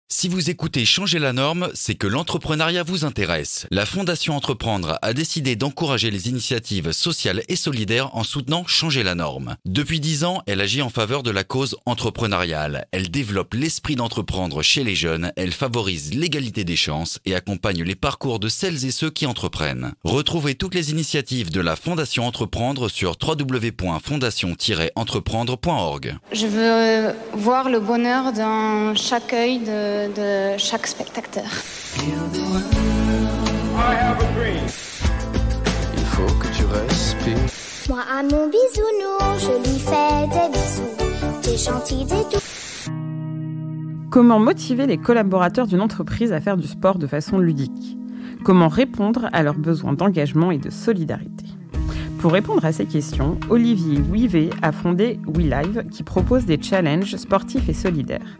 Si vous écoutez Changer la norme, c'est que l'entrepreneuriat vous intéresse. La Fondation Entreprendre a décidé d'encourager les initiatives sociales et solidaires en soutenant Changer la norme. Depuis 10 ans, elle agit en faveur de la cause entrepreneuriale. Elle développe l'esprit d'entreprendre chez les jeunes, elle favorise l'égalité des chances et accompagne les parcours de celles et ceux qui entreprennent. Retrouvez toutes les initiatives de la Fondation Entreprendre sur www.fondation-entreprendre.org. Je veux voir le bonheur dans chaque œil de chaque spectateur. Il faut que tu respires. Moi à mon bisounours, je lui fais des bisous. T'es gentil, t'es tout. Comment motiver les collaborateurs d'une entreprise à faire du sport de façon ludique ? Comment répondre à leurs besoins d'engagement et de solidarité ? Pour répondre à ces questions, Olivier Ouivet a fondé WeLive qui propose des challenges sportifs et solidaires.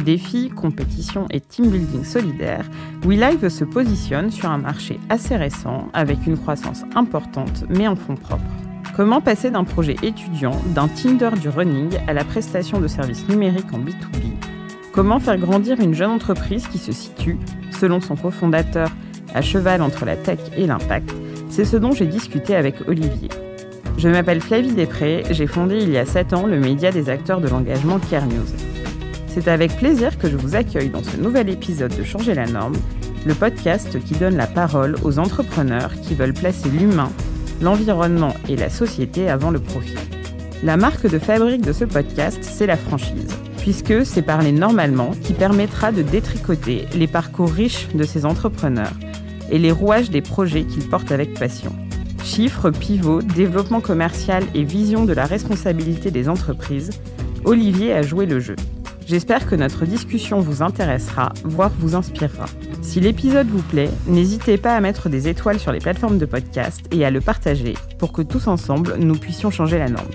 Défis, compétitions et team building solidaire, WeLive se positionne sur un marché assez récent avec une croissance importante mais en fonds propres. Comment passer d'un projet étudiant, d'un Tinder du running à la prestation de services numériques en B2B ? Comment faire grandir une jeune entreprise qui se situe, selon son cofondateur, à cheval entre la tech et l'impact ? C'est ce dont j'ai discuté avec Olivier. Je m'appelle Flavie Després, j'ai fondé il y a 7 ans le média des acteurs de l'engagement Care News. C'est avec plaisir que je vous accueille dans ce nouvel épisode de Changer la norme, le podcast qui donne la parole aux entrepreneurs qui veulent placer l'humain, l'environnement et la société avant le profit. La marque de fabrique de ce podcast, c'est la franchise, puisque c'est parler normalement qui permettra de détricoter les parcours riches de ces entrepreneurs et les rouages des projets qu'ils portent avec passion. Chiffres, pivots, développement commercial et vision de la responsabilité des entreprises, Olivier a joué le jeu. J'espère que notre discussion vous intéressera, voire vous inspirera. Si l'épisode vous plaît, n'hésitez pas à mettre des étoiles sur les plateformes de podcast et à le partager pour que tous ensemble, nous puissions changer la norme.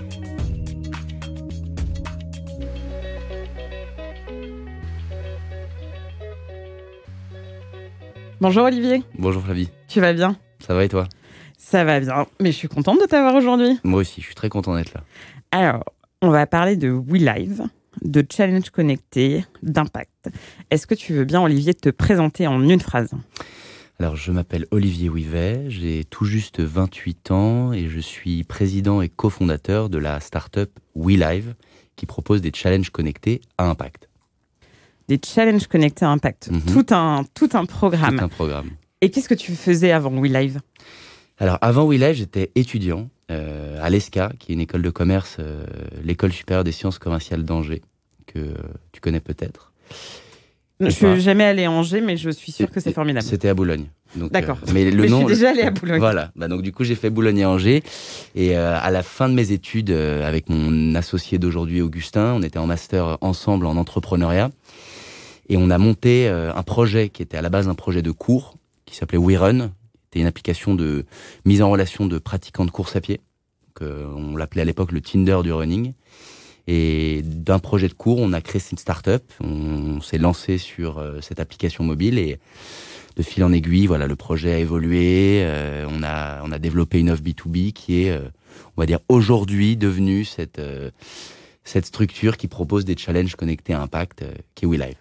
Bonjour Olivier. Bonjour Flavie. Tu vas bien ? Ça va et toi ? Ça va bien, mais je suis contente de t'avoir aujourd'hui. Moi aussi, je suis très content d'être là. Alors, on va parler de WeLive, de challenge connecté, d'impact. Est-ce que tu veux bien, Olivier, te présenter en une phrase ? Alors, je m'appelle Olivier Ouivet, j'ai tout juste 28 ans et je suis président et cofondateur de la start-up WeLive qui propose des challenges connectés à impact. Des challenges connectés à impact, tout un programme. Tout un programme. Et qu'est-ce que tu faisais avant WeLive ? Alors, avant WeLive, j'étais étudiant à l'ESCA, qui est une école de commerce, l'école supérieure des sciences commerciales d'Angers, que tu connais peut-être. Je ne suis jamais allée à Angers, mais je suis sûre que c'est formidable. C'était à Boulogne. Donc, d'accord. Mais je suis déjà allée à Boulogne. Voilà. Donc du coup, j'ai fait Boulogne et Angers. Et à la fin de mes études, avec mon associé d'aujourd'hui, Augustin, on était en master ensemble en entrepreneuriat. Et on a monté un projet qui était à la base un projet de cours, qui s'appelait WeRun. C'était une application de mise en relation de pratiquants de course à pied. On l'appelait à l'époque le Tinder du running. Et d'un projet de cours, on a créé une start-up. On s'est lancé sur cette application mobile et de fil en aiguille, voilà, le projet a évolué. On a développé une offre B2B qui est, on va dire, aujourd'hui devenue cette structure qui propose des challenges connectés à impact, qui est WeLive.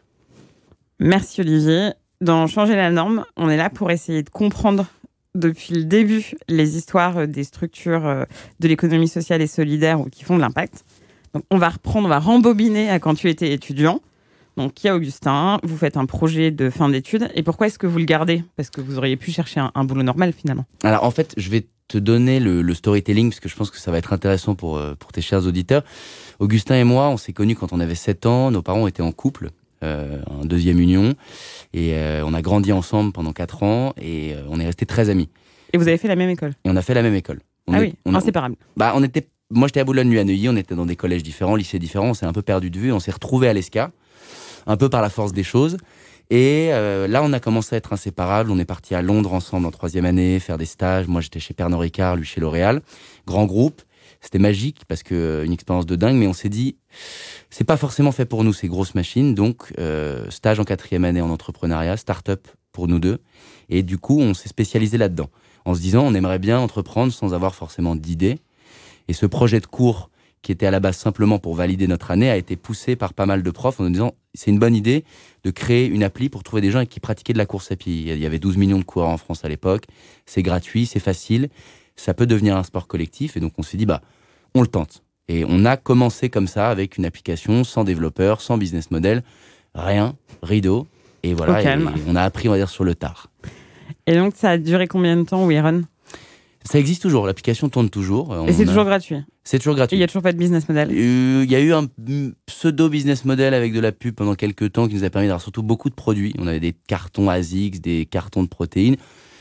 Merci Olivier. Dans Changer la norme, on est là pour essayer de comprendre depuis le début les histoires des structures de l'économie sociale et solidaire ou qui font de l'impact. Donc on va rembobiner à quand tu étais étudiant. Donc il y a Augustin, vous faites un projet de fin d'études. Et pourquoi est-ce que vous le gardez ? Parce que vous auriez pu chercher un boulot normal finalement. Alors en fait, je vais te donner le storytelling parce que je pense que ça va être intéressant pour tes chers auditeurs. Augustin et moi, on s'est connus quand on avait 7 ans. Nos parents étaient en couple. En deuxième union et on a grandi ensemble pendant 4 ans et on est restés très amis. Et vous avez fait la même école ? Et on a fait la même école. Inséparable. Moi j'étais à Boulogne, lui à Neuilly, on était dans des collèges différents, lycées différents, on s'est un peu perdu de vue, on s'est retrouvés à l'ESCA, un peu par la force des choses. Et là on a commencé à être inséparables, on est partis à Londres ensemble en 3e année, faire des stages, moi j'étais chez Pernod Ricard, lui chez L'Oréal, grand groupe. C'était magique parce que une expérience de dingue, mais on s'est dit, c'est pas forcément fait pour nous ces grosses machines, donc stage en 4e année en entrepreneuriat, start-up pour nous deux, et du coup on s'est spécialisé là-dedans, en se disant on aimerait bien entreprendre sans avoir forcément d'idées, et ce projet de cours qui était à la base simplement pour valider notre année a été poussé par pas mal de profs en nous disant c'est une bonne idée de créer une appli pour trouver des gens qui pratiquaient de la course à pied. Il y avait 12 millions de coureurs en France à l'époque. C'est gratuit, c'est facile. Ça peut devenir un sport collectif. Et donc, on s'est dit, on le tente. Et on a commencé comme ça avec une application sans développeur, sans business model. Rien, rideau. Et voilà, et on a appris, on va dire, sur le tard. Et donc, ça a duré combien de temps, WeRun ? Ça existe toujours, l'application tourne toujours. Et c'est toujours gratuit ? C'est toujours gratuit. Il n'y a toujours pas de business model ? Il y a eu un pseudo-business model avec de la pub pendant quelques temps qui nous a permis d'avoir surtout beaucoup de produits. On avait des cartons ASICS, des cartons de protéines.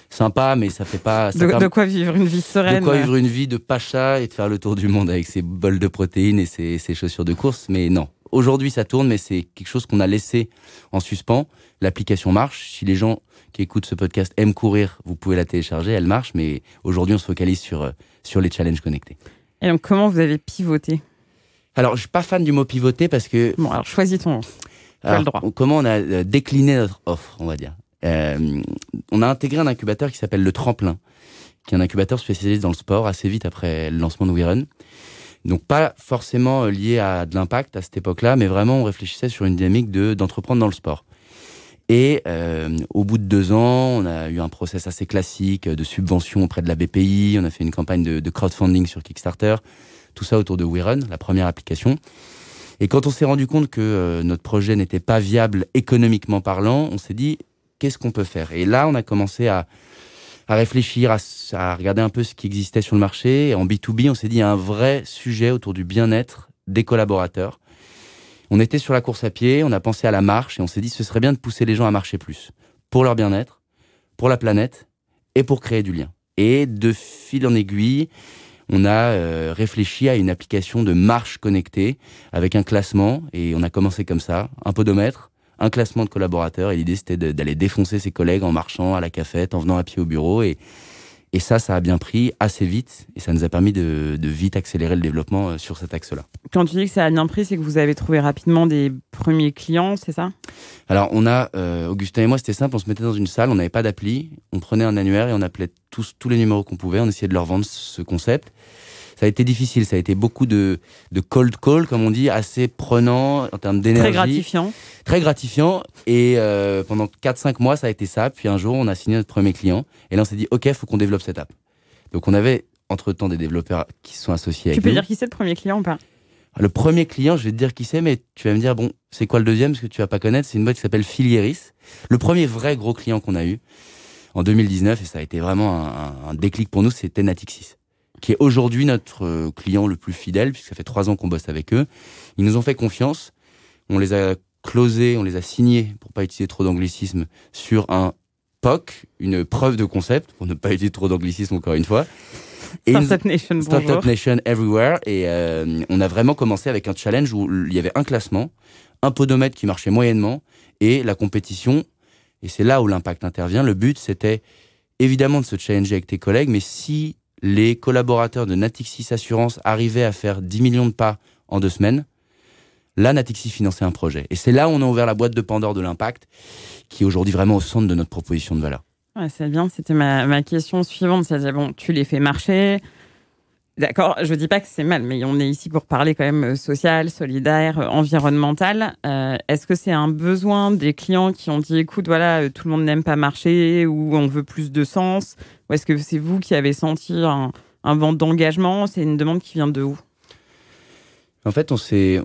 Sympa, mais ça fait pas... De quoi vivre une vie sereine. De quoi vivre une vie de pacha et de faire le tour du monde avec ses bols de protéines et ses chaussures de course. Mais non. Aujourd'hui, ça tourne, mais c'est quelque chose qu'on a laissé en suspens. L'application marche. Si les gens qui écoutent ce podcast aiment courir, vous pouvez la télécharger, elle marche. Mais aujourd'hui, on se focalise sur les challenges connectés. Et donc, comment vous avez pivoté ? Alors, je suis pas fan du mot pivoter parce que... Bon, alors choisis ton... Tu as le droit. Comment on a décliné notre offre, on va dire. On a intégré un incubateur qui s'appelle Le Tremplin, qui est un incubateur spécialisé dans le sport, assez vite après le lancement de WeRun. Donc pas forcément lié à de l'impact à cette époque-là, mais vraiment on réfléchissait sur une dynamique d'entreprendre dans le sport. Et au bout de 2 ans, on a eu un process assez classique de subvention auprès de la BPI, on a fait une campagne de crowdfunding sur Kickstarter, tout ça autour de WeRun, la première application. Et quand on s'est rendu compte que notre projet n'était pas viable économiquement parlant, on s'est dit, qu'est-ce qu'on peut faire ? Et là, on a commencé à réfléchir, à regarder un peu ce qui existait sur le marché. Et en B2B, on s'est dit, il y a un vrai sujet autour du bien-être des collaborateurs. On était sur la course à pied, on a pensé à la marche, et on s'est dit, ce serait bien de pousser les gens à marcher plus. Pour leur bien-être, pour la planète, et pour créer du lien. Et de fil en aiguille, on a réfléchi à une application de marche connectée avec un classement, et on a commencé comme ça, un podomètre, un classement de collaborateurs, et l'idée c'était d'aller défoncer ses collègues en marchant à la cafette, en venant à pied au bureau, et ça a bien pris assez vite, et ça nous a permis de vite accélérer le développement sur cet axe-là. Quand tu dis que ça a bien pris, c'est que vous avez trouvé rapidement des premiers clients, c'est ça ? Alors on a, Augustin et moi, c'était simple, on se mettait dans une salle, on n'avait pas d'appli, on prenait un annuaire et on appelait tous les numéros qu'on pouvait, on essayait de leur vendre ce concept. Ça a été difficile, ça a été beaucoup de cold call, comme on dit, assez prenant en termes d'énergie. Très gratifiant. Très gratifiant. Et pendant 4-5 mois, ça a été ça. Puis un jour, on a signé notre premier client. Et là, on s'est dit, OK, il faut qu'on développe cette app. Donc, on avait, entre-temps, des développeurs qui se sont associés avec nous. Tu peux dire qui c'est le premier client ou pas ? Le premier client, je vais te dire qui c'est, mais tu vas me dire, bon, c'est quoi le deuxième ? Parce que tu vas pas connaître. C'est une boîte qui s'appelle Filieris. Le premier vrai gros client qu'on a eu en 2019, et ça a été vraiment un déclic pour nous, c'était Natixis, qui est aujourd'hui notre client le plus fidèle, puisque ça fait 3 ans qu'on bosse avec eux. Ils nous ont fait confiance. On les a closés, on les a signés, pour pas utiliser trop d'anglicisme, sur un POC, une preuve de concept, pour ne pas utiliser trop d'anglicisme encore une fois. Startup Nation, bonjour. Startup Nation Everywhere. Et on a vraiment commencé avec un challenge où il y avait un classement, un podomètre qui marchait moyennement, et la compétition. Et c'est là où l'impact intervient. Le but, c'était évidemment de se challenger avec tes collègues, mais si les collaborateurs de Natixis Assurance arrivaient à faire 10 millions de pas en 2 semaines, là, Natixis finançait un projet. Et c'est là où on a ouvert la boîte de Pandore de l'impact, qui est aujourd'hui vraiment au centre de notre proposition de valeur. Ouais, c'est bien, c'était ma question suivante. C'est-à-dire, bon, tu les fais marcher. D'accord, je ne dis pas que c'est mal, mais on est ici pour parler quand même social, solidaire, environnemental. Est-ce que c'est un besoin des clients qui ont dit, écoute, voilà, tout le monde n'aime pas marcher, ou on veut plus de sens ? Ou est-ce que c'est vous qui avez senti un vent d'engagement ? C'est une demande qui vient de où ? En fait, on s'est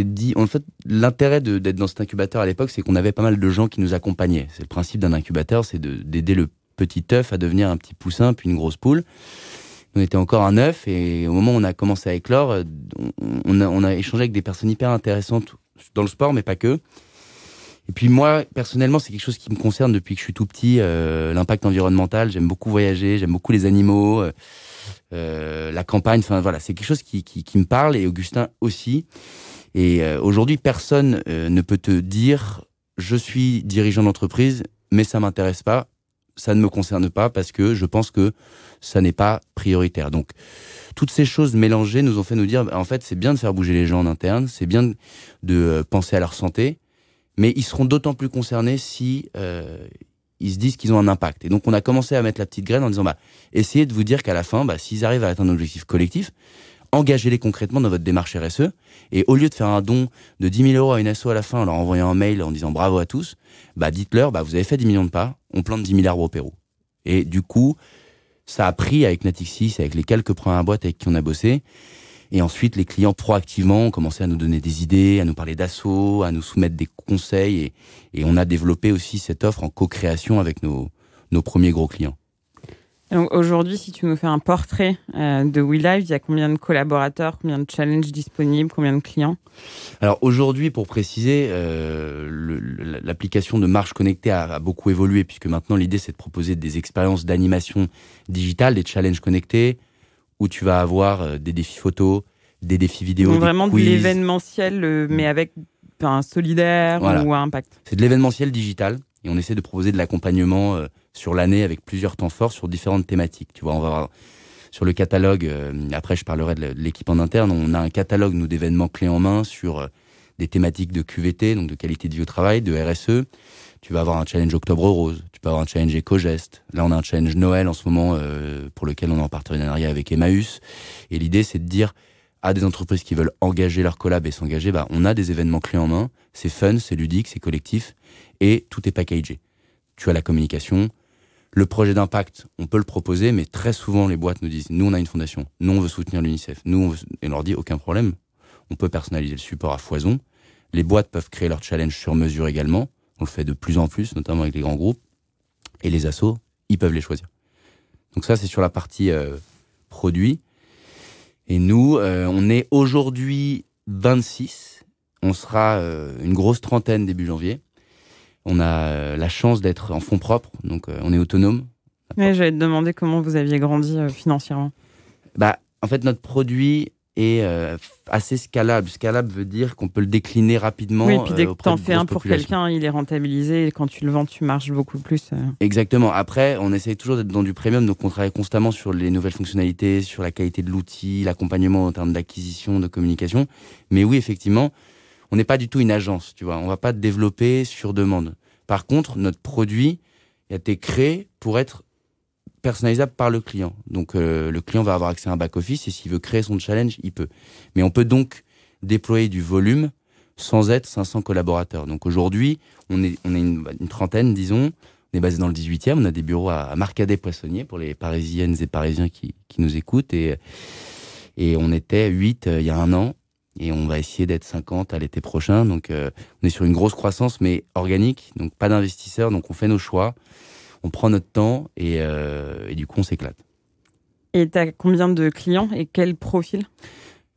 dit... En fait, l'intérêt d'être dans cet incubateur à l'époque, c'est qu'on avait pas mal de gens qui nous accompagnaient. C'est le principe d'un incubateur, c'est d'aider le petit œuf à devenir un petit poussin, puis une grosse poule. On était encore un œuf, et au moment où on a commencé à éclore, on a échangé avec des personnes hyper intéressantes dans le sport, mais pas que. Et puis moi, personnellement, c'est quelque chose qui me concerne depuis que je suis tout petit, l'impact environnemental. J'aime beaucoup voyager, j'aime beaucoup les animaux, la campagne, enfin voilà, c'est quelque chose qui me parle, et Augustin aussi. Et aujourd'hui, personne ne peut te dire « je suis dirigeant d'entreprise, mais ça m'intéresse pas ». Ça ne me concerne pas parce que je pense que ça n'est pas prioritaire. Donc, toutes ces choses mélangées nous ont fait nous dire, en fait, c'est bien de faire bouger les gens en interne, c'est bien de penser à leur santé, mais ils seront d'autant plus concernés si ils se disent qu'ils ont un impact. Et donc, on a commencé à mettre la petite graine en disant, essayez de vous dire qu'à la fin, s'ils arrivent à atteindre un objectif collectif, engagez-les concrètement dans votre démarche RSE. Et au lieu de faire un don de 10 000 € à une asso à la fin, en leur envoyant un mail en disant bravo à tous, dites-leur, vous avez fait 10 millions de pas, on plante 10 000 arbres au Pérou. Et du coup, ça a pris avec Natixis, avec les quelques premières boîtes avec qui on a bossé. Et ensuite, les clients proactivement ont commencé à nous donner des idées, à nous parler d'assos, à nous soumettre des conseils. Et on a développé aussi cette offre en co-création avec nos premiers gros clients. Donc aujourd'hui, si tu nous fais un portrait de WeLive, il y a combien de collaborateurs, combien de challenges disponibles, combien de clients? Alors aujourd'hui, pour préciser, l'application de marche connectée a beaucoup évolué, puisque maintenant l'idée c'est de proposer des expériences d'animation digitale, des challenges connectés, où tu vas avoir des défis photos, des défis vidéo, donc des vraiment quiz. De l'événementiel, mais avec un solidaire ou un impact. C'est de l'événementiel digital, et on essaie de proposer de l'accompagnement sur l'année avec plusieurs temps forts sur différentes thématiques. Tu vois, on va voir sur le catalogue, après je parlerai de l'équipe en interne, on a un catalogue, nous, d'événements clés en main sur des thématiques de QVT, donc de qualité de vie au travail, de RSE. Tu vas avoir un challenge Octobre Rose, tu peux avoir un challenge Éco-Geste. Là, on a un challenge Noël en ce moment pour lequel on est en partenariat avec Emmaüs. Et l'idée, c'est de dire à des entreprises qui veulent engager leur collab et s'engager, on a des événements clés en main, c'est fun, c'est ludique, c'est collectif, et tout est packagé. Tu as la communication. Le projet d'impact, on peut le proposer, mais très souvent, les boîtes nous disent « Nous, on a une fondation. Nous, on veut soutenir l'UNICEF. Et on leur dit « Aucun problème. On peut personnaliser le support à foison. » Les boîtes peuvent créer leur challenge sur mesure également. On le fait de plus en plus, notamment avec les grands groupes. Et les assos, ils peuvent les choisir. Donc ça, c'est sur la partie produit. Et nous, on est aujourd'hui 26. On sera une grosse trentaine début janvier. On a la chance d'être en fonds propres, donc on est autonome. Ouais, j'allais te demander comment vous aviez grandi financièrement. En fait, notre produit est assez scalable. Scalable veut dire qu'on peut le décliner rapidement. Oui, et puis dès que tu en fais un pour quelqu'un, il est rentabilisé. Et quand tu le vends, tu marches beaucoup plus. Exactement. Après, on essaye toujours d'être dans du premium, donc on travaille constamment sur les nouvelles fonctionnalités, sur la qualité de l'outil, l'accompagnement en termes d'acquisition, de communication. Mais oui, effectivement, on n'est pas du tout une agence, tu vois. On va pas développer sur demande. Par contre, notre produit a été créé pour être personnalisable par le client. Donc, le client va avoir accès à un back-office et s'il veut créer son challenge, il peut. Mais on peut donc déployer du volume sans être 500 collaborateurs. Donc, aujourd'hui, on est une trentaine, disons. On est basé dans le 18e. On a des bureaux à Marcadet-Poissonnier pour les Parisiennes et Parisiens qui nous écoutent. Et on était 8 il y a un an. Et on va essayer d'être 50 à l'été prochain. Donc, on est sur une grosse croissance, mais organique. Donc, pas d'investisseurs. Donc, on fait nos choix. On prend notre temps et du coup, on s'éclate. Et tu as combien de clients et quel profil?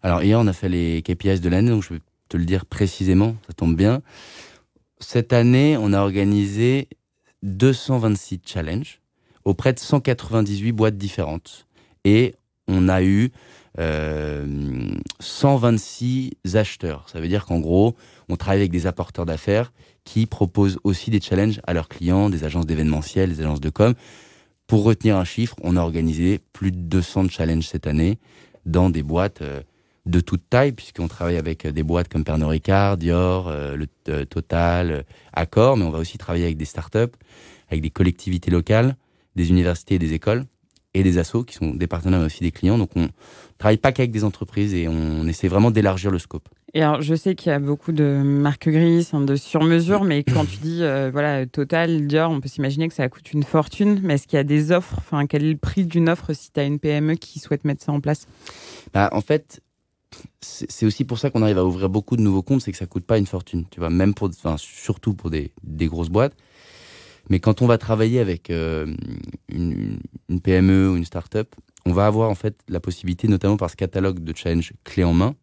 Alors, hier, on a fait les KPIs de l'année. Donc, je vais te le dire précisément. Ça tombe bien. Cette année, on a organisé 226 challenges auprès de 198 boîtes différentes. Et on a eu 126 acheteurs. Ça veut dire qu'en gros, on travaille avec des apporteurs d'affaires qui proposent aussi des challenges à leurs clients, des agences d'événementiel, des agences de com. Pour retenir un chiffre, on a organisé plus de 200 challenges cette année dans des boîtes de toute taille, puisqu'on travaille avec des boîtes comme Pernod Ricard, Dior, Total, Accor, mais on va aussi travailler avec des startups, avec des collectivités locales, des universités et des écoles, et des assos qui sont des partenaires mais aussi des clients. Donc on travaille pas qu'avec des entreprises et on essaie vraiment d'élargir le scope. Et alors je sais qu'il y a beaucoup de marques grises, de sur-mesure, mais quand tu dis Total, Dior, on peut s'imaginer que ça coûte une fortune. Mais est-ce qu'il y a des offres? Quel est le prix d'une offre si tu as une PME qui souhaite mettre ça en place? En fait, c'est aussi pour ça qu'on arrive à ouvrir beaucoup de nouveaux comptes, c'est que ça coûte pas une fortune. Tu vois, même surtout pour des grosses boîtes. Mais quand on va travailler avec une PME ou une start-up, on va avoir en fait la possibilité, notamment par ce catalogue de challenge clé en main,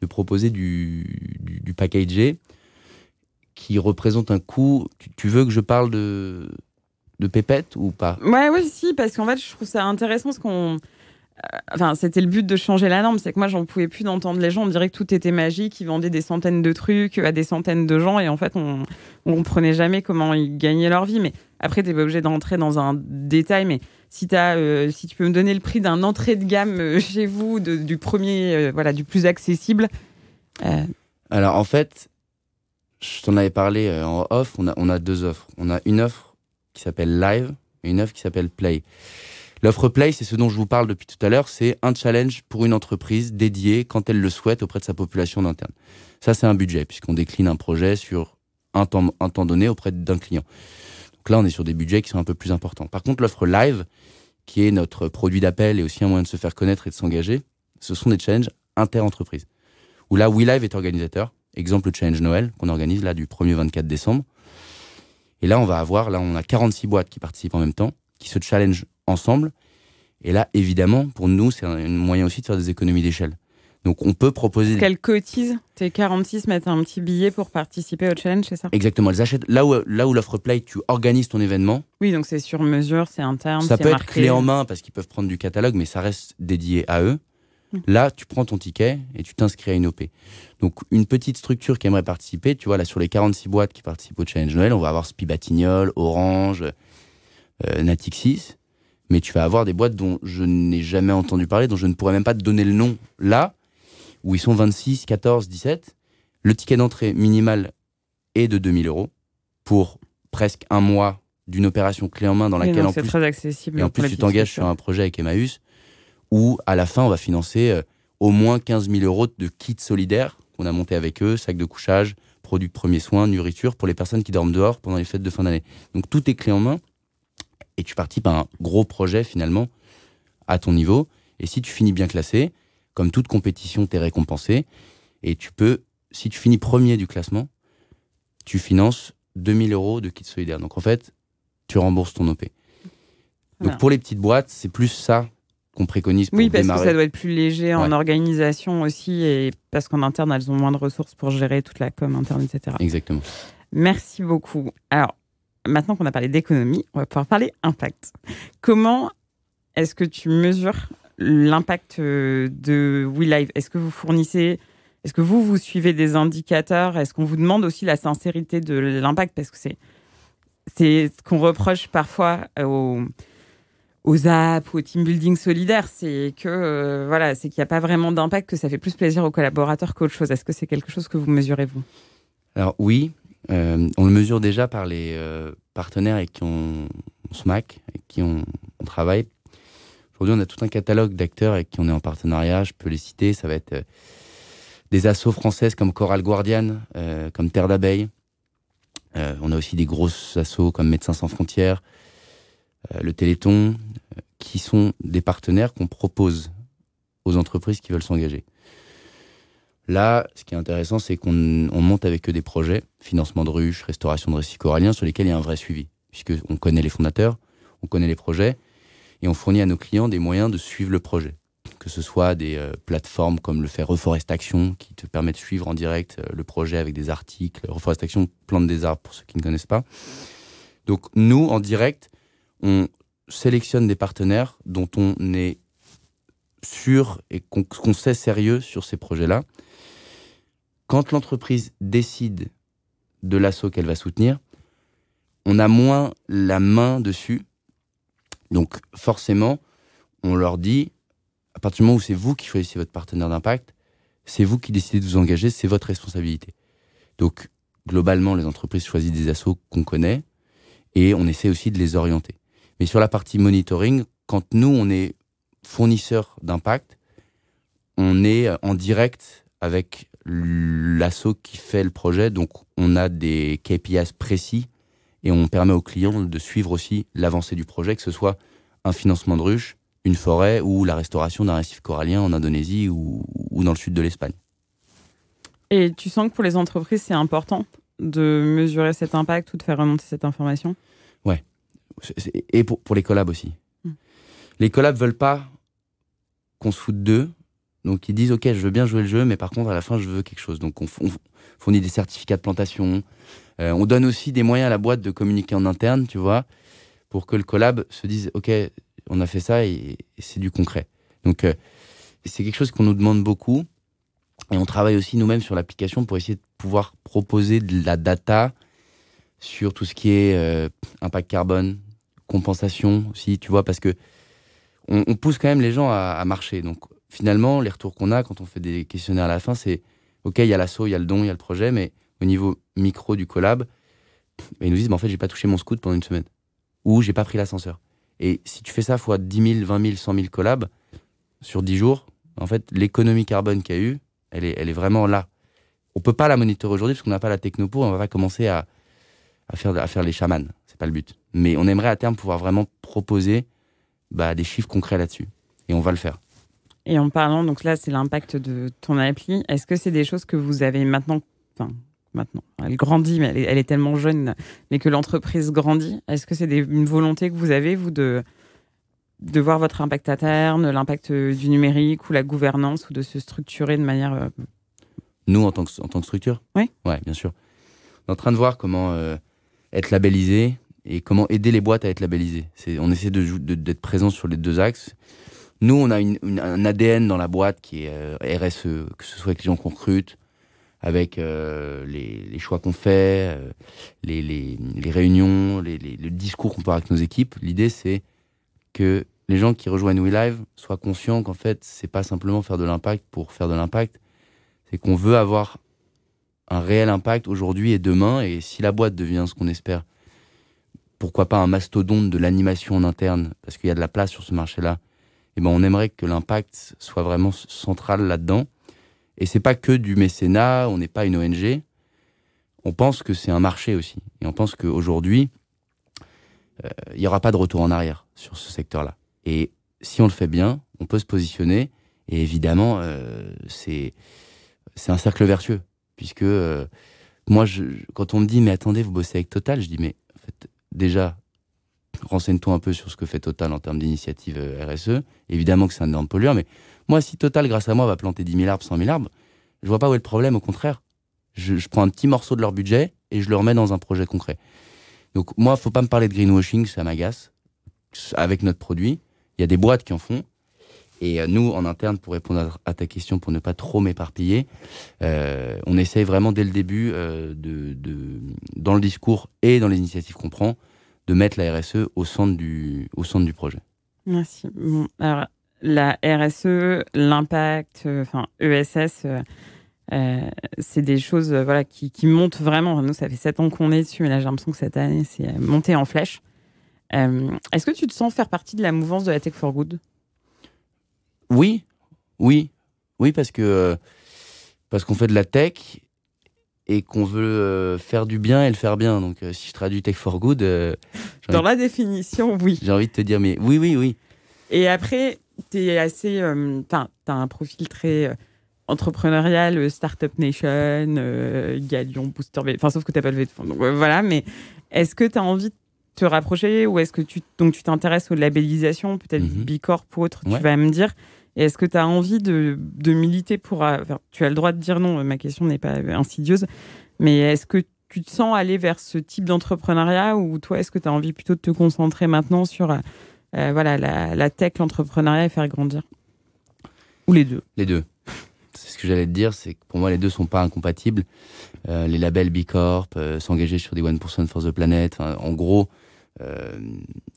de proposer du packagé qui représente un coût. Tu veux que je parle de pépettes ou pas? Oui, si, parce qu'en fait, je trouve ça intéressant parce qu'on... c'était le but de changer la norme, c'est que moi j'en pouvais plus d'entendre les gens, on dirait que tout était magique, ils vendaient des centaines de trucs à des centaines de gens et en fait on comprenait jamais comment ils gagnaient leur vie. Mais après t'es pas obligé d'entrer dans un détail, mais si tu peux me donner le prix d'un entrée de gamme chez vous, du premier, du plus accessible. Alors en fait, je t'en avais parlé en off, on a deux offres. On a une offre qui s'appelle Live et une offre qui s'appelle Play. L'offre Play, c'est ce dont je vous parle depuis tout à l'heure, c'est un challenge pour une entreprise dédiée, quand elle le souhaite, auprès de sa population d'interne. Ça, c'est un budget, puisqu'on décline un projet sur un temps donné auprès d'un client. Donc là, on est sur des budgets qui sont un peu plus importants. Par contre, l'offre Live, qui est notre produit d'appel et aussi un moyen de se faire connaître et de s'engager, ce sont des challenges inter-entreprises. Où là, WeLive est organisateur. Exemple, le challenge Noël, qu'on organise là du 1er au 24 décembre. Et là, on a 46 boîtes qui participent en même temps, qui se challengent ensemble. Et là, évidemment, pour nous, c'est un moyen aussi de faire des économies d'échelle. Donc, on peut proposer... Qu'elles cotisent, tes 46 mettent un petit billet pour participer au challenge, c'est ça? Exactement, elles achètent là où l'offre Play, tu organises ton événement. Oui, donc c'est sur mesure, c'est interne, ça c'est peut marqué. être clé en main parce qu'ils peuvent prendre du catalogue, mais ça reste dédié à eux. Là, tu prends ton ticket et tu t'inscris à une OP. Donc, une petite structure qui aimerait participer, tu vois, là, sur les 46 boîtes qui participent au challenge Noël, on va avoir Spibatignol, Orange, Natixis, mais tu vas avoir des boîtes dont je n'ai jamais entendu parler, dont je ne pourrais même pas te donner le nom là, où ils sont 26, 14, 17. Le ticket d'entrée minimal est de 2 000 € pour presque un mois d'une opération clé en main dans laquelle c'est très accessible. Et en plus tu t'engages sur un projet avec Emmaüs où à la fin on va financer au moins 15 000 € de kits solidaires qu'on a monté avec eux, sacs de couchage, produits de premiers soins, nourriture pour les personnes qui dorment dehors pendant les fêtes de fin d'année. Donc tout est clé en main et tu participes à un gros projet finalement à ton niveau. Et si tu finis bien classé, comme toute compétition, t'es récompensé. Et tu peux, si tu finis premier du classement, tu finances 2 000 € de kits solidaires. Donc en fait, tu rembourses ton OP. Donc pour les petites boîtes, c'est plus ça qu'on préconise pour démarrer. Oui, parce que ça doit être plus léger en organisation aussi, et parce qu'en interne, elles ont moins de ressources pour gérer toute la com interne, etc. Exactement. Merci beaucoup. Alors, maintenant qu'on a parlé d'économie, on va pouvoir parler impact. Comment est-ce que tu mesures l'impact de WeLive? Est-ce que vous suivez des indicateurs? Est-ce qu'on vous demande aussi la sincérité de l'impact? Parce que c'est ce qu'on reproche parfois aux apps ou au team building solidaire, c'est que c'est qu'il n'y a pas vraiment d'impact, que ça fait plus plaisir aux collaborateurs qu'autre chose. Est-ce que c'est quelque chose que vous mesurez, vous? Alors oui, on le mesure déjà par les partenaires avec qui on se mac, avec qui on travaille. Aujourd'hui, on a tout un catalogue d'acteurs avec qui on est en partenariat. Je peux les citer. Ça va être des assos françaises comme Coral Guardian, comme Terre d'Abeille. On a aussi des grosses assos comme Médecins Sans Frontières, le Téléthon, qui sont des partenaires qu'on propose aux entreprises qui veulent s'engager. Là, ce qui est intéressant, c'est qu'on monte avec eux des projets, financement de ruches, restauration de récifs coralliens, sur lesquels il y a un vrai suivi, puisqu'on connaît les fondateurs, on connaît les projets, et on fournit à nos clients des moyens de suivre le projet. Que ce soit des plateformes comme le fait Reforestation, qui te permet de suivre en direct le projet avec des articles. Reforestation, plante des arbres, pour ceux qui ne connaissent pas. Donc nous, en direct, on sélectionne des partenaires dont on est sûr et qu'on sait sérieux sur ces projets-là. Quand l'entreprise décide de l'asso qu'elle va soutenir, on a moins la main dessus. Donc forcément, on leur dit, à partir du moment où c'est vous qui choisissez votre partenaire d'impact, c'est vous qui décidez de vous engager, c'est votre responsabilité. Donc globalement, les entreprises choisissent des assos qu'on connaît et on essaie aussi de les orienter. Mais sur la partie monitoring, quand nous, on est fournisseur d'impact, on est en direct avec l'asso qui fait le projet. Donc, on a des KPIs précis et on permet aux clients de suivre aussi l'avancée du projet, que ce soit un financement de ruche, une forêt ou la restauration d'un récif corallien en Indonésie ou dans le sud de l'Espagne. Et tu sens que pour les entreprises, c'est important de mesurer cet impact ou de faire remonter cette information? Ouais. Et pour les collabs aussi. Les collabs veulent pas qu'on se foute d'eux. Donc ils disent, OK, je veux bien jouer le jeu, mais par contre, à la fin, je veux quelque chose. Donc on fournit des certificats de plantation. On donne aussi des moyens à la boîte de communiquer en interne, tu vois, pour que le collab se dise, OK, on a fait ça et c'est du concret. Donc c'est quelque chose qu'on nous demande beaucoup. Et on travaille aussi nous-mêmes sur l'application pour essayer de pouvoir proposer de la data sur tout ce qui est impact carbone, compensation aussi, tu vois, parce que on pousse quand même les gens à marcher. Donc finalement, les retours qu'on a quand on fait des questionnaires à la fin, c'est OK, il y a l'asso, il y a le don, il y a le projet, mais au niveau micro du collab, ils nous disent, en fait, j'ai pas touché mon scout pendant une semaine. Ou j'ai pas pris l'ascenseur. Et si tu fais ça fois 10 000, 20 000, 100 000 collabs sur 10 jours, en fait, l'économie carbone qu'il y a eu, elle est vraiment là. On peut pas la monitorer aujourd'hui parce qu'on n'a pas la techno pour, on va pas commencer à faire les chamans. C'est pas le but. Mais on aimerait à terme pouvoir vraiment proposer des chiffres concrets là-dessus. Et on va le faire. Et en parlant, donc là, c'est l'impact de ton appli. Est-ce que c'est des choses que vous avez maintenant, elle grandit, mais elle est tellement jeune, mais que l'entreprise grandit. Est-ce que c'est une volonté que vous avez, vous, de voir votre impact à terme, l'impact du numérique ou la gouvernance, ou de se structurer de manière... Nous, en tant que structure ? Oui. Ouais, bien sûr. On est en train de voir comment être labellisé et comment aider les boîtes à être labellisées. On essaie d'être présent sur les deux axes. Nous, on a un ADN dans la boîte qui est RSE, que ce soit avec les gens qu'on recrute, avec les choix qu'on fait, les réunions, le discours qu'on peut avoir avec nos équipes. L'idée, c'est que les gens qui rejoignent WeLive soient conscients qu'en fait, c'est pas simplement faire de l'impact pour faire de l'impact, c'est qu'on veut avoir un réel impact aujourd'hui et demain. Et si la boîte devient ce qu'on espère, pourquoi pas un mastodonte de l'animation en interne, parce qu'il y a de la place sur ce marché-là, et on aimerait que l'impact soit vraiment central là-dedans. Et c'est pas que du mécénat, on n'est pas une ONG. On pense que c'est un marché aussi. Et on pense qu'aujourd'hui, il n'y aura pas de retour en arrière sur ce secteur-là. Et si on le fait bien, on peut se positionner. Et évidemment, c'est un cercle vertueux. Puisque moi, quand on me dit « Mais attendez, vous bossez avec Total », je dis « Mais en fait, déjà, renseigne-toi un peu sur ce que fait Total en termes d'initiative RSE. Évidemment que c'est un énorme pollueur, mais moi, si Total, grâce à moi, va planter 10 000 arbres, 100 000 arbres, je vois pas où est le problème, au contraire. Je prends un petit morceau de leur budget et je le remets dans un projet concret. Donc moi, faut pas me parler de greenwashing, ça m'agace. Avec notre produit, il y a des boîtes qui en font. Et nous, en interne, pour répondre à ta question, pour ne pas trop m'éparpiller, on essaye vraiment dès le début, dans le discours et dans les initiatives qu'on prend, de mettre la RSE au centre du projet. Merci. Bon, alors, la RSE, l'impact, ESS, c'est des choses qui montent vraiment. Nous, ça fait 7 ans qu'on est dessus, mais là, j'ai l'impression que cette année, c'est monté en flèche. Est-ce que tu te sens faire partie de la mouvance de la Tech for Good ? Oui, parce qu'on fait de la tech et qu'on veut faire du bien et le faire bien. Donc, si je traduis Tech for Good... Dans la définition, oui. J'ai envie de te dire, mais oui. Et après, t'es assez... t'as un profil très entrepreneurial, Startup Nation, Galion, Booster... sauf que t'as pas levé de fonds. Donc, voilà, mais est-ce que t'as envie de te rapprocher ou est-ce que tu t'intéresses aux labellisations, peut-être B Corp ou autre, tu vas me dire. Et est-ce que tu as envie de militer pour... tu as le droit de dire non, ma question n'est pas insidieuse, mais est-ce que tu te sens aller vers ce type d'entrepreneuriat ou toi, est-ce que tu as envie plutôt de te concentrer maintenant sur la tech, l'entrepreneuriat et faire grandir ? Ou les deux ? Les deux. C'est ce que j'allais te dire, c'est que pour moi, les deux ne sont pas incompatibles. Les labels B Corp, s'engager sur des 1% for the Planet, en gros,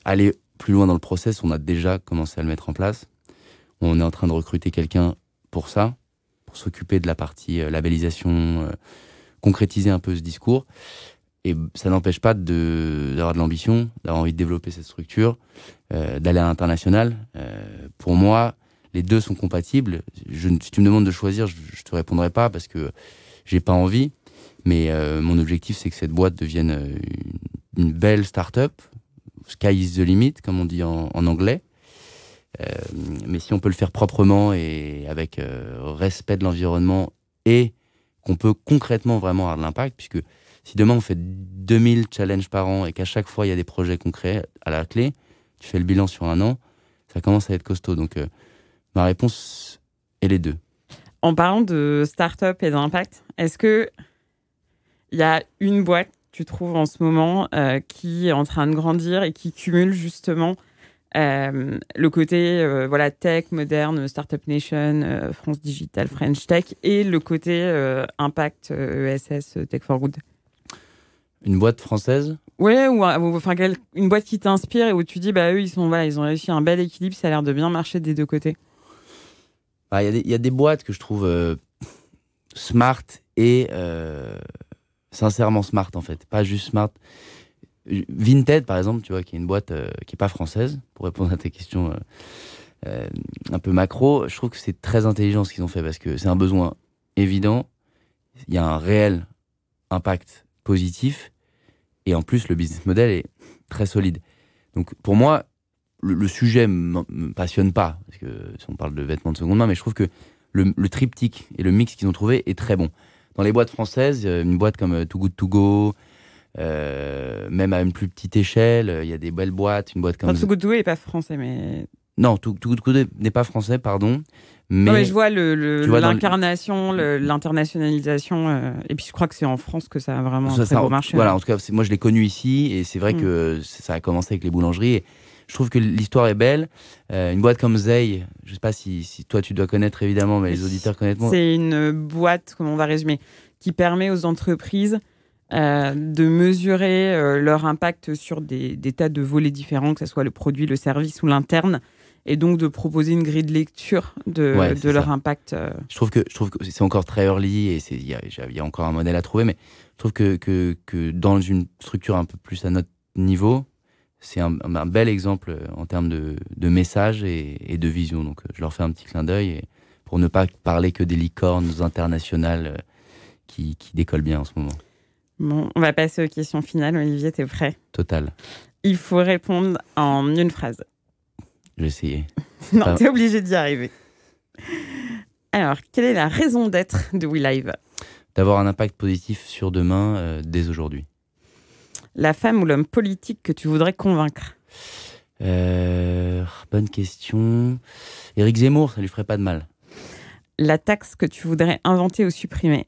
aller plus loin dans le process, on a déjà commencé à le mettre en place. On est en train de recruter quelqu'un pour ça, pour s'occuper de la partie labellisation, concrétiser un peu ce discours. Et ça n'empêche pas d'avoir de l'ambition, d'avoir envie de développer cette structure, d'aller à l'international. Pour moi, les deux sont compatibles. Si tu me demandes de choisir, je te répondrai pas parce que j'ai pas envie. Mais mon objectif, c'est que cette boîte devienne une belle start-up. Sky is the limit, comme on dit en anglais. Mais si on peut le faire proprement et avec respect de l'environnement et qu'on peut concrètement vraiment avoir de l'impact, puisque si demain on fait 2000 challenges par an et qu'à chaque fois il y a des projets concrets à la clé, tu fais le bilan sur un an, ça commence à être costaud. Donc ma réponse est les deux. En parlant de start-up et d'impact, est-ce que il y a une boîte, tu trouves en ce moment, qui est en train de grandir et qui cumule justement le côté tech, moderne, Startup Nation, France Digital, French Tech, et le côté impact, ESS, Tech for Good? Une boîte française? Ouais, ou une boîte qui t'inspire et où tu dis, eux, ils ont réussi un bel équilibre, ça a l'air de bien marcher des deux côtés. Il y a des boîtes que je trouve smart et sincèrement smart, en fait. Pas juste smart. Vinted, par exemple, tu vois, qui est une boîte qui n'est pas française, pour répondre à tes questions un peu macro, je trouve que c'est très intelligent ce qu'ils ont fait parce que c'est un besoin évident, il y a un réel impact positif et en plus le business model est très solide. Donc pour moi, le sujet me passionne pas parce que si on parle de vêtements de seconde main, mais je trouve que le triptyque et le mix qu'ils ont trouvé est très bon. Dans les boîtes françaises, une boîte comme Too Good To Go, même à une plus petite échelle, il y a des belles boîtes, une boîte comme... Too Good To Go n'est pas français, mais... Non, Too Good To Go n'est pas français, pardon. Mais, non, mais je vois l'incarnation, l'internationalisation, et puis je crois que c'est en France que ça a vraiment un très beau marché. Voilà, en tout cas, moi je l'ai connu ici, et c'est vrai que ça a commencé avec les boulangeries, et je trouve que l'histoire est belle. Une boîte comme Zey, je ne sais pas si toi tu dois connaître évidemment, mais les auditeurs connaissent moins. C'est une boîte, comment on va résumer, qui permet aux entreprises de mesurer leur impact sur des tas de volets différents, que ce soit le produit, le service ou l'interne, et donc de proposer une grille de lecture de leur impact. Je trouve que c'est encore très early et il y a encore un modèle à trouver, mais je trouve que dans une structure un peu plus à notre niveau, c'est un bel exemple en termes de message et de vision. Donc je leur fais un petit clin d'œil pour ne pas parler que des licornes internationales qui décollent bien en ce moment. Bon, on va passer aux questions finales. Olivier, t'es prêt? Total. Il faut répondre en une phrase. Je vais essayer. Non, t'es obligé d'y arriver. Alors, quelle est la raison d'être de WeLive? D'avoir un impact positif sur demain, dès aujourd'hui. La femme ou l'homme politique que tu voudrais convaincre? Bonne question. Éric Zemmour, ça lui ferait pas de mal. La taxe que tu voudrais inventer ou supprimer?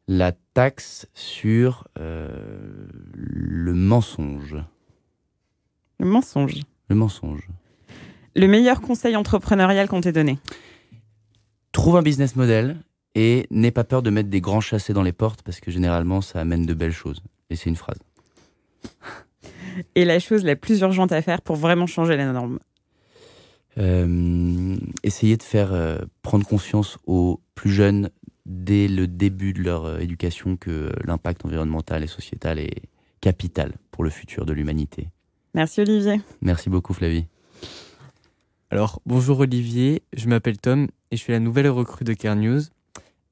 La taxe sur le mensonge. Le mensonge. Le mensonge. Le meilleur conseil entrepreneurial qu'on t'ait donné? Trouve un business model et n'aie pas peur de mettre des grands chassés dans les portes parce que généralement ça amène de belles choses. Et c'est une phrase. Et la chose la plus urgente à faire pour vraiment changer la norme? Essayer de faire prendre conscience aux plus jeunes dès le début de leur éducation que l'impact environnemental et sociétal est capital pour le futur de l'humanité. Merci Olivier. Merci beaucoup Flavie. Alors, bonjour Olivier, je m'appelle Tom et je suis la nouvelle recrue de Care News.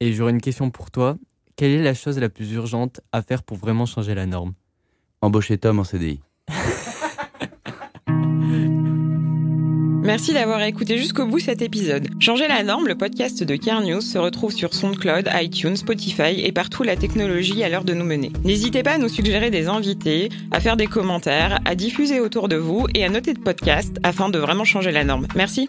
Et j'aurais une question pour toi. Quelle est la chose la plus urgente à faire pour vraiment changer la norme? Embaucher Tom en CDI. Merci d'avoir écouté jusqu'au bout cet épisode. Changer la norme, le podcast de Care News se retrouve sur SoundCloud, iTunes, Spotify et partout la technologie à l'heure de nous mener. N'hésitez pas à nous suggérer des invités, à faire des commentaires, à diffuser autour de vous et à noter de podcast afin de vraiment changer la norme. Merci.